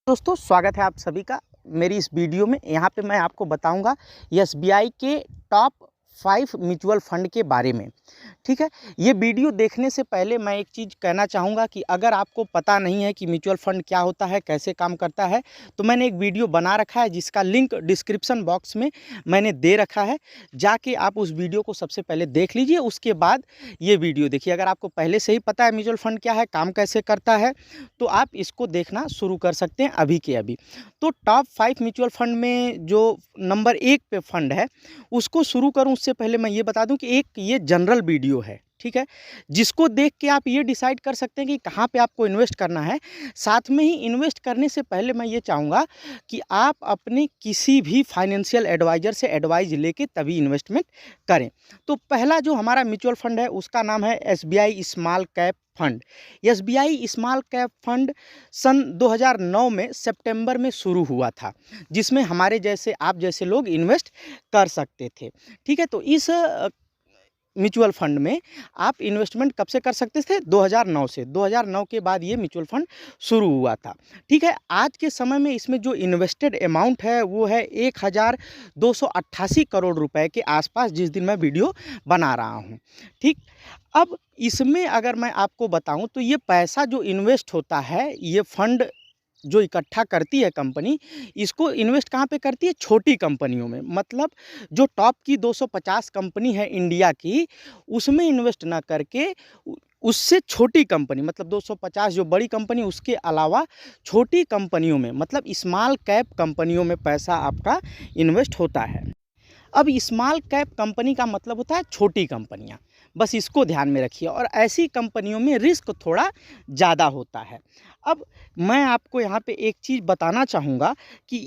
दोस्तों स्वागत है आप सभी का मेरी इस वीडियो में। यहाँ पे मैं आपको बताऊंगा एसबीआई के टॉप 5 म्यूचुअल फंड के बारे में। ठीक है, ये वीडियो देखने से पहले मैं एक चीज़ कहना चाहूँगा कि अगर आपको पता नहीं है कि म्यूचुअल फंड क्या होता है, कैसे काम करता है, तो मैंने एक वीडियो बना रखा है जिसका लिंक डिस्क्रिप्शन बॉक्स में मैंने दे रखा है। जाके आप उस वीडियो को सबसे पहले देख लीजिए, उसके बाद ये वीडियो देखिए। अगर आपको पहले से ही पता है म्यूचुअल फंड क्या है, काम कैसे करता है, तो आप इसको देखना शुरू कर सकते हैं अभी के अभी। तो टॉप 5 म्यूचुअल फंड में जो नंबर 1 पे फंड है उसको शुरू करूं उससे पहले मैं ये बता दूं कि एक ये जनरल वीडियो है, ठीक है, जिसको देख के आप ये डिसाइड कर सकते हैं कि कहाँ पे आपको इन्वेस्ट करना है। साथ में ही इन्वेस्ट करने से पहले मैं ये चाहूँगा कि आप अपने किसी भी फाइनेंशियल एडवाइज़र से एडवाइस लेके तभी इन्वेस्टमेंट करें। तो पहला जो हमारा म्यूचुअल फंड है उसका नाम है SBI small cap fund. SBI small cap fund सन 2009 में सितंबर में शुरू हुआ था, जिसमें हमारे जैसे आप जैसे लोग इन्वेस्ट कर सकते थे। ठीक है, तो इस म्यूचुअल फंड में आप इन्वेस्टमेंट कब से कर सकते थे? 2009 से। 2009 के बाद ये म्यूचुअल फंड शुरू हुआ था। ठीक है, आज के समय में इसमें जो इन्वेस्टेड अमाउंट है वो है 1288 करोड़ रुपए के आसपास, जिस दिन मैं वीडियो बना रहा हूँ। ठीक, अब इसमें अगर मैं आपको बताऊं तो ये पैसा जो इन्वेस्ट होता है, ये फंड जो इकट्ठा करती है कंपनी, इसको इन्वेस्ट कहाँ पे करती है? छोटी कंपनियों में। मतलब जो टॉप की 250 कंपनी है इंडिया की, उसमें इन्वेस्ट ना करके उससे छोटी कंपनी, मतलब 250 जो बड़ी कंपनी, उसके अलावा छोटी कंपनियों में, मतलब स्मॉल कैप कंपनियों में पैसा आपका इन्वेस्ट होता है। अब स्मॉल कैप कंपनी का मतलब होता है छोटी कंपनियां, बस इसको ध्यान में रखिए। और ऐसी कंपनियों में रिस्क थोड़ा ज़्यादा होता है। अब मैं आपको यहाँ पे एक चीज़ बताना चाहूँगा कि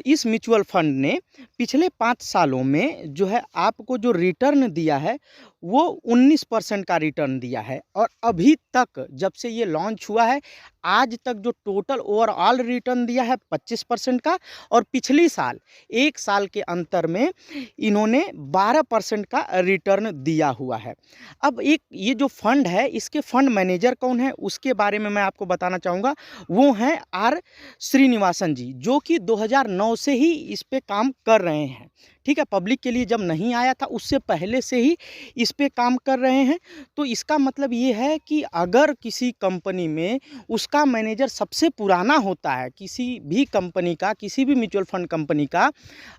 इस म्यूचुअल फंड ने पिछले 5 सालों में जो है आपको जो रिटर्न दिया है वो 19% का रिटर्न दिया है। और अभी तक जब से ये लॉन्च हुआ है आज तक जो टोटल ओवरऑल रिटर्न दिया है 25% का, और पिछली साल 1 साल के अंतर में इन्होंने 12% का रिटर्न दिया हुआ है। अब एक ये जो फंड है, इसके फंड मैनेजर कौन है उसके बारे में मैं आपको बताना चाहूँगा। वो हैं आर श्रीनिवासन जी, जो कि 2009 से ही इस पे काम कर रहे हैं। ठीक है, पब्लिक के लिए जब नहीं आया था उससे पहले से ही इस पे काम कर रहे हैं। तो इसका मतलब ये है कि अगर किसी कंपनी में उसका मैनेजर सबसे पुराना होता है, किसी भी कंपनी का, किसी भी म्यूचुअल फंड कंपनी का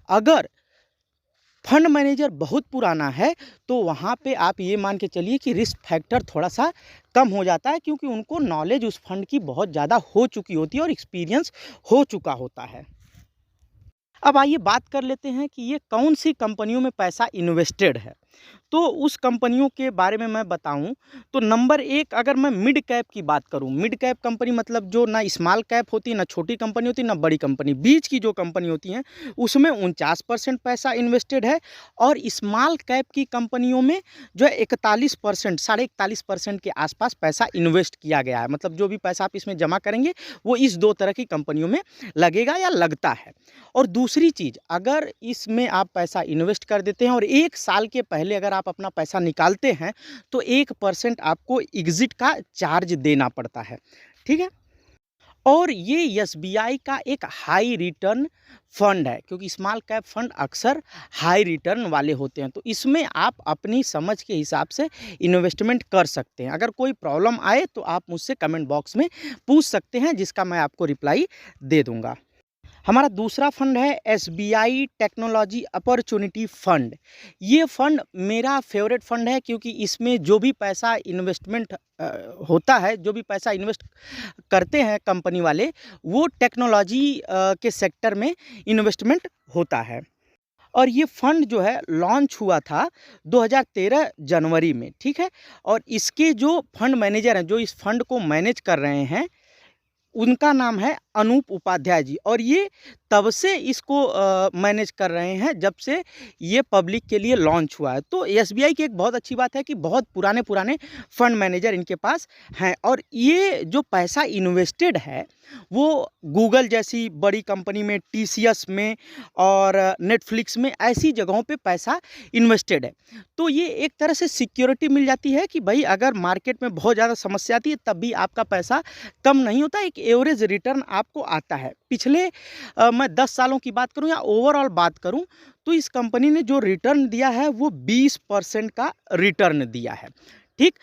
अगर फंड मैनेजर बहुत पुराना है, तो वहाँ पे आप ये मान के चलिए कि रिस्क फैक्टर थोड़ा सा कम हो जाता है, क्योंकि उनको नॉलेज उस फंड की बहुत ज़्यादा हो चुकी होती है और एक्सपीरियंस हो चुका होता है। अब आइए बात कर लेते हैं कि ये कौन सी कंपनियों में पैसा इन्वेस्टेड है। तो उस कंपनियों के बारे में मैं बताऊं तो नंबर 1, अगर मैं मिड कैप की बात करूं, मिड कैप कंपनी मतलब जो ना स्मॉल कैप होती है, ना छोटी कंपनी होती है, ना बड़ी कंपनी, बीच की जो कंपनी होती हैं, उसमें 49% पैसा इन्वेस्टेड है। और स्मॉल कैप की कंपनियों में जो है 41%, 41.5% के आसपास पैसा इन्वेस्ट किया गया है। मतलब जो भी पैसा आप इसमें जमा करेंगे वो इस 2 तरह की कंपनियों में लगेगा या लगता है। और दूसरी चीज़, अगर इसमें आप पैसा इन्वेस्ट कर देते हैं और 1 साल के पहले अगर आप अपना पैसा निकालते हैं तो 1% आपको एग्जिट का चार्ज देना पड़ता है। ठीक है, और ये एसबीआई का एक हाई रिटर्न फंड है, क्योंकि स्मॉल कैप फंड अक्सर हाई रिटर्न वाले होते हैं। तो इसमें आप अपनी समझ के हिसाब से इन्वेस्टमेंट कर सकते हैं। अगर कोई प्रॉब्लम आए तो आप मुझसे कमेंट बॉक्स में पूछ सकते हैं, जिसका मैं आपको रिप्लाई दे दूंगा। हमारा दूसरा फंड है एसबीआई टेक्नोलॉजी अपॉर्चुनिटी फंड। ये फंड मेरा फेवरेट फंड है, क्योंकि इसमें जो भी पैसा इन्वेस्टमेंट होता है, जो भी पैसा इन्वेस्ट करते हैं कंपनी वाले, वो टेक्नोलॉजी के सेक्टर में इन्वेस्टमेंट होता है। और ये फंड जो है लॉन्च हुआ था 2013 जनवरी में। ठीक है, और इसके जो फंड मैनेजर हैं, जो इस फंड को मैनेज कर रहे हैं, उनका नाम है अनूप उपाध्याय जी। और ये तब से इसको मैनेज कर रहे हैं जब से ये पब्लिक के लिए लॉन्च हुआ है। तो एसबीआई की एक बहुत अच्छी बात है कि बहुत पुराने पुराने फंड मैनेजर इनके पास हैं। और ये जो पैसा इन्वेस्टेड है वो गूगल जैसी बड़ी कंपनी में, टीसीएस में और नेटफ्लिक्स में, ऐसी जगहों पे पैसा इन्वेस्टेड है। तो ये एक तरह से सिक्योरिटी मिल जाती है कि भाई अगर मार्केट में बहुत ज़्यादा समस्या आती है तब भी आपका पैसा कम नहीं होता, एक एवरेज रिटर्न आपको आता है। पिछले मैं 10 सालों की बात करूं या ओवरऑल बात करूं तो इस कंपनी ने जो रिटर्न दिया है वो 20% का रिटर्न दिया है। ठीक,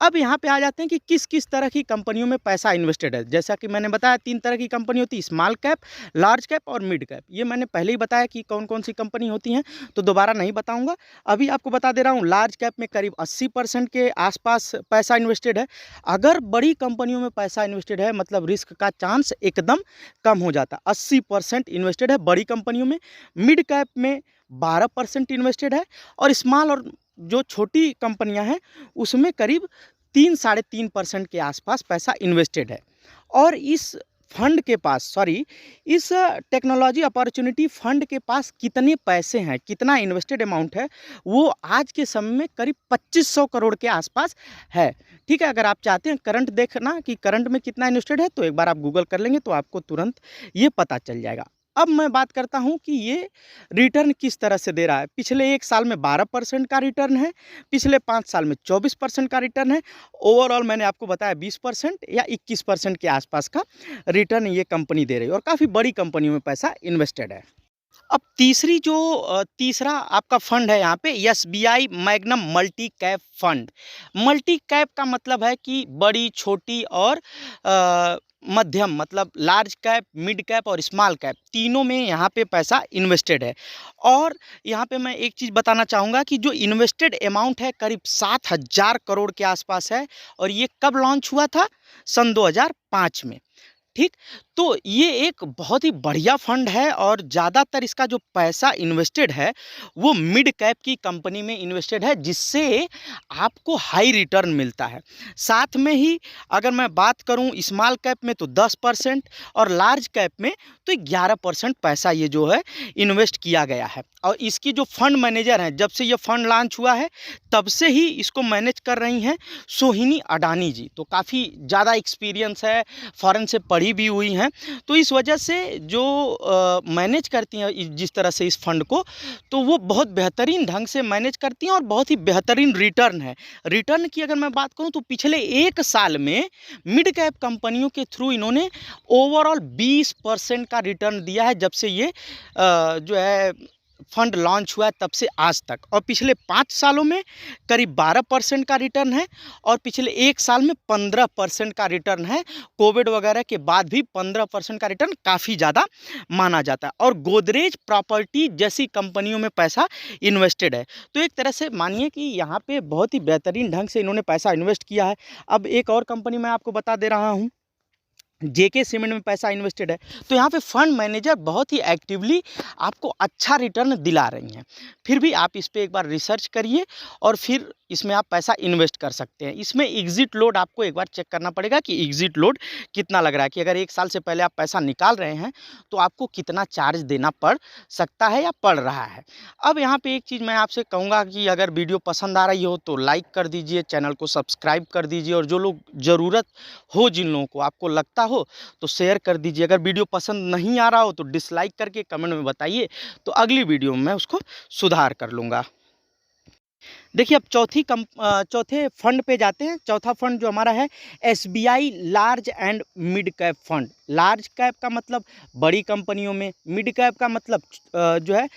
अब यहाँ पे आ जाते हैं कि किस किस तरह की कंपनियों में पैसा इन्वेस्टेड है। जैसा कि मैंने बताया 3 तरह की कंपनी होती है, स्मॉल कैप, लार्ज कैप और मिड कैप। ये मैंने पहले ही बताया कि कौन कौन सी कंपनी होती हैं, तो दोबारा नहीं बताऊंगा। अभी आपको बता दे रहा हूँ, लार्ज कैप में करीब 80% के आसपास पैसा इन्वेस्टेड है। अगर बड़ी कंपनियों में पैसा इन्वेस्टेड है मतलब रिस्क का चांस एकदम कम हो जाता है। 80% इन्वेस्टेड है बड़ी कंपनियों में। मिड कैप में 12% इन्वेस्टेड है और स्मॉल और जो छोटी कंपनियां हैं उसमें करीब 3-3.5% के आसपास पैसा इन्वेस्टेड है। और इस फंड के पास इस टेक्नोलॉजी अपॉर्चुनिटी फंड के पास कितने पैसे हैं, कितना इन्वेस्टेड अमाउंट है, वो आज के समय में करीब 2500 करोड़ के आसपास है। ठीक है, अगर आप चाहते हैं करंट देखना कि करंट में कितना इन्वेस्टेड है तो एक बार आप गूगल कर लेंगे तो आपको तुरंत ये पता चल जाएगा। अब मैं बात करता हूं कि ये रिटर्न किस तरह से दे रहा है। पिछले 1 साल में 12% का रिटर्न है, पिछले 5 साल में 24% का रिटर्न है। ओवरऑल मैंने आपको बताया 20% या 21% के आसपास का रिटर्न ये कंपनी दे रही है और काफ़ी बड़ी कंपनियों में पैसा इन्वेस्टेड है। अब तीसरा आपका फंड है यहाँ पे SBI magnum multi cap fund. Multi cap का मतलब है कि बड़ी, छोटी और मध्यम, मतलब लार्ज कैप, मिड कैप और स्मॉल कैप, तीनों में यहाँ पे पैसा इन्वेस्टेड है। और यहाँ पे मैं एक चीज़ बताना चाहूँगा कि जो इन्वेस्टेड अमाउंट है करीब 7000 करोड़ के आसपास है। और ये कब लॉन्च हुआ था? सन 2005 में। ठीक, तो ये एक बहुत ही बढ़िया फंड है और ज़्यादातर इसका जो पैसा इन्वेस्टेड है वो मिड कैप की कंपनी में इन्वेस्टेड है, जिससे आपको हाई रिटर्न मिलता है। साथ में ही अगर मैं बात करूं स्मॉल कैप में तो 10% और लार्ज कैप में तो 11% पैसा ये जो है इन्वेस्ट किया गया है। और इसकी जो फंड मैनेजर हैं, जब से ये फंड लॉन्च हुआ है तब से ही इसको मैनेज कर रही हैं सोहिनी अडानी जी। तो काफ़ी ज़्यादा एक्सपीरियंस है, फॉरेन से पढ़ी भी हुई हैं। तो इस वजह से जो मैनेज करती हैं जिस तरह से इस फंड को, तो वो बहुत बेहतरीन ढंग से मैनेज करती हैं और बहुत ही बेहतरीन रिटर्न है। रिटर्न की अगर मैं बात करूं तो पिछले 1 साल में मिड कैप कंपनियों के थ्रू इन्होंने ओवरऑल 20% का रिटर्न दिया है, जब से ये जो है फंड लॉन्च हुआ है तब से आज तक। और पिछले 5 सालों में करीब 12% का रिटर्न है और पिछले 1 साल में 15% का रिटर्न है। कोविड वगैरह के बाद भी 15% का रिटर्न काफ़ी ज़्यादा माना जाता है। और गोदरेज प्रॉपर्टी जैसी कंपनियों में पैसा इन्वेस्टेड है। तो एक तरह से मानिए कि यहाँ पे बहुत ही बेहतरीन ढंग से इन्होंने पैसा इन्वेस्ट किया है। अब एक और कंपनी मैं आपको बता दे रहा हूँ, जेके सीमेंट में पैसा इन्वेस्टेड है। तो यहाँ पे फंड मैनेजर बहुत ही एक्टिवली आपको अच्छा रिटर्न दिला रही हैं। फिर भी आप इस पर एक बार रिसर्च करिए और फिर इसमें आप पैसा इन्वेस्ट कर सकते हैं। इसमें एग्जिट लोड आपको एक बार चेक करना पड़ेगा कि एग्जिट लोड कितना लग रहा है, कि अगर 1 साल से पहले आप पैसा निकाल रहे हैं तो आपको कितना चार्ज देना पड़ सकता है या पड़ रहा है। अब यहाँ पे एक चीज़ मैं आपसे कहूँगा कि अगर वीडियो पसंद आ रही हो तो लाइक कर दीजिए, चैनल को सब्सक्राइब कर दीजिए और जो लोग ज़रूरत हो, जिन लोगों को आपको लगता हो तो शेयर कर दीजिए। अगर वीडियो पसंद नहीं आ रहा हो तो डिसलाइक करके कमेंट में बताइए, तो अगली वीडियो में मैं उसको सुधार कर लूँगा। देखिए, अब चौथे फंड पे जाते हैं। चौथा फंड जो हमारा है SBI large and mid cap fund. Large cap का मतलब बड़ी कंपनियों में, मिड कैप का मतलब जो है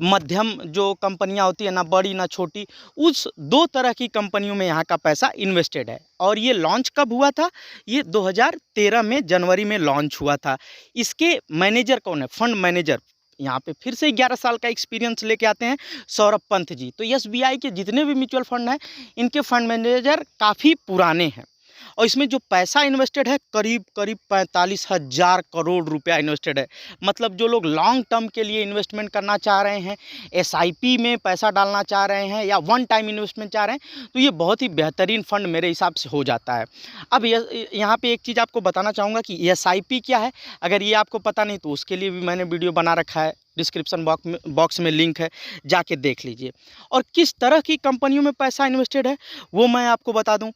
मध्यम जो कंपनियां होती है, ना बड़ी ना छोटी, उस 2 तरह की कंपनियों में यहाँ का पैसा इन्वेस्टेड है। और ये लॉन्च कब हुआ था? ये 2013 में जनवरी में लॉन्च हुआ था। इसके मैनेजर कौन है? फंड मैनेजर यहाँ पे फिर से 11 साल का एक्सपीरियंस लेके आते हैं सौरभ पंत जी। तो एसबीआई के जितने भी म्यूचुअल फंड हैं इनके फंड मैनेजर काफ़ी पुराने हैं और इसमें जो पैसा इन्वेस्टेड है करीब 45,000 करोड़ रुपया इन्वेस्टेड है। मतलब जो लोग लॉन्ग टर्म के लिए इन्वेस्टमेंट करना चाह रहे हैं, एसआईपी में पैसा डालना चाह रहे हैं या वन टाइम इन्वेस्टमेंट चाह रहे हैं, तो ये बहुत ही बेहतरीन फंड मेरे हिसाब से हो जाता है। अब यहाँ पे एक चीज़ आपको बताना चाहूँगा कि एसआईपी क्या है। अगर ये आपको पता नहीं तो उसके लिए भी मैंने वीडियो बना रखा है, डिस्क्रिप्शन बॉक्स में लिंक है, जाके देख लीजिए। और किस तरह की कंपनियों में पैसा इन्वेस्टेड है वो मैं आपको बता दूं।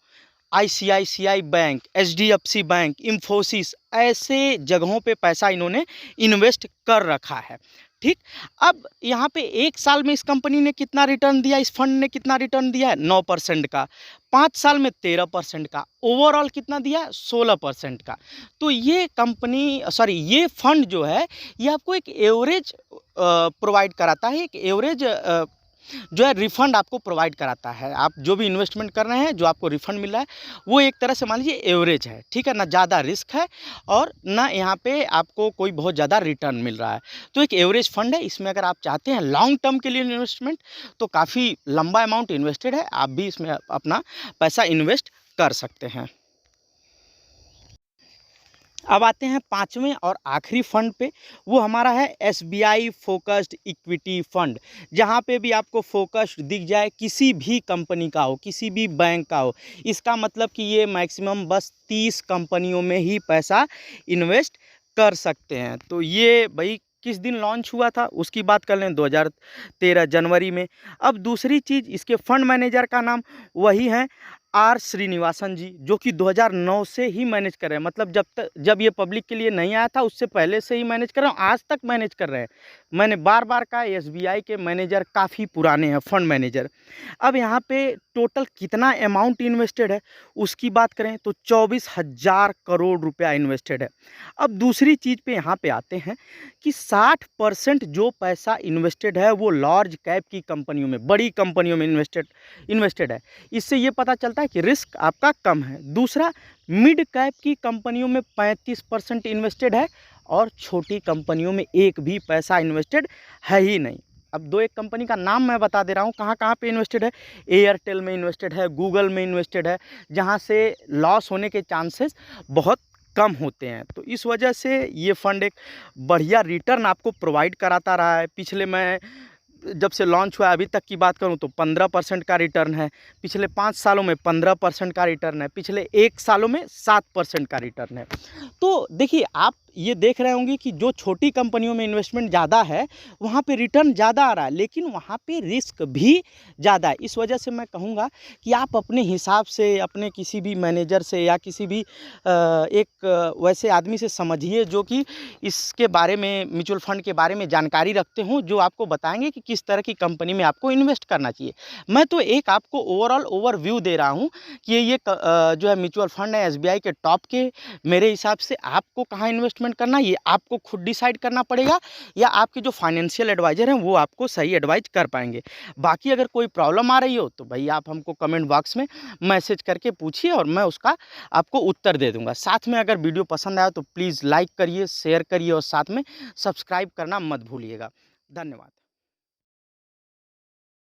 ICICI bank, HDFC bank, Infosys, ऐसे जगहों पे पैसा इन्होंने इन्वेस्ट कर रखा है। ठीक। अब यहाँ पे 1 साल में इस कंपनी ने कितना रिटर्न दिया, इस फंड ने कितना रिटर्न दिया है 9% का, 5 साल में 13% का, ओवरऑल कितना दिया 16% का। तो ये कंपनी ये फंड जो है ये आपको एक एवरेज प्रोवाइड कराता है, एक एवरेज जो है रिफंड आपको प्रोवाइड कराता है। आप जो भी इन्वेस्टमेंट कर रहे हैं, जो आपको रिफंड मिल रहा है वो एक तरह से मान लीजिए एवरेज है, ठीक है ना, ज़्यादा रिस्क है और ना यहाँ पे आपको कोई बहुत ज़्यादा रिटर्न मिल रहा है। तो एक एवरेज फंड है, इसमें अगर आप चाहते हैं लॉन्ग टर्म के लिए इन्वेस्टमेंट तो काफ़ी लंबा अमाउंट इन्वेस्टेड है, आप भी इसमें अपना पैसा इन्वेस्ट कर सकते हैं। अब आते हैं 5वें और आखिरी फंड पे, वो हमारा है एसबीआई फोकस्ड इक्विटी फंड। जहाँ पे भी आपको फोकस्ड दिख जाए, किसी भी कंपनी का हो, किसी भी बैंक का हो, इसका मतलब कि ये मैक्सिमम बस 30 कंपनियों में ही पैसा इन्वेस्ट कर सकते हैं। तो ये भाई किस दिन लॉन्च हुआ था उसकी बात कर लें, 2013 जनवरी में। अब दूसरी चीज़, इसके फंड मैनेजर का नाम वही है आर श्रीनिवासन जी, जो कि 2009 से ही मैनेज कर रहे हैं। मतलब जब ये पब्लिक के लिए नहीं आया था उससे पहले से ही मैनेज कर रहे हैं, आज तक मैनेज कर रहे हैं। मैंने बार बार कहा एसबीआई के मैनेजर काफ़ी पुराने हैं, फंड मैनेजर। अब यहाँ पे टोटल कितना अमाउंट इन्वेस्टेड है उसकी बात करें तो 24,000 करोड़ रुपया इन्वेस्टेड है। अब दूसरी चीज़ पे यहाँ पे आते हैं कि 60% जो पैसा इन्वेस्टेड है वो लार्ज कैप की कंपनियों में, बड़ी कंपनियों में इन्वेस्टेड है। इससे ये पता चलता है कि रिस्क आपका कम है। दूसरा, मिड कैप की कंपनियों में 35% इन्वेस्टेड है और छोटी कंपनियों में एक भी पैसा इन्वेस्टेड है ही नहीं। अब दो एक कंपनी का नाम मैं बता दे रहा हूँ कहाँ कहाँ पे इन्वेस्टेड है। एयरटेल में इन्वेस्टेड है, गूगल में इन्वेस्टेड है, जहाँ से लॉस होने के चांसेस बहुत कम होते हैं। तो इस वजह से ये फंड एक बढ़िया रिटर्न आपको प्रोवाइड कराता रहा है। पिछले मैं जब से लॉन्च हुआ अभी तक की बात करूं तो 15% का रिटर्न है, पिछले 5 सालों में 15% का रिटर्न है, पिछले 1 सालों में 7% का रिटर्न है। तो देखिए, आप ये देख रहे होंगे कि जो छोटी कंपनियों में इन्वेस्टमेंट ज़्यादा है वहाँ पे रिटर्न ज़्यादा आ रहा है, लेकिन वहाँ पे रिस्क भी ज़्यादा है। इस वजह से मैं कहूँगा कि आप अपने हिसाब से अपने किसी भी मैनेजर से या किसी भी एक वैसे आदमी से समझिए जो कि इसके बारे में, म्यूचुअल फंड के बारे में जानकारी रखते हों, जो आपको बताएंगे कि किस तरह की कंपनी में आपको इन्वेस्ट करना चाहिए। मैं तो एक आपको ओवरऑल ओवरव्यू दे रहा हूँ कि ये जो है म्यूचुअल फंड है एसबीआई के टॉप के। मेरे हिसाब से आपको कहाँ इन्वेस्टमेंट करना ये आपको खुद डिसाइड करना पड़ेगा, या आपके जो फाइनेंशियल एडवाइज़र हैं वो आपको सही एडवाइज कर पाएंगे। बाकी अगर कोई प्रॉब्लम आ रही हो तो भाई आप हमको कमेंट बॉक्स में मैसेज करके पूछिए और मैं उसका आपको उत्तर दे दूंगा। साथ में अगर वीडियो पसंद आया तो प्लीज़ लाइक करिए, शेयर करिए और साथ में सब्सक्राइब करना मत भूलिएगा। धन्यवाद।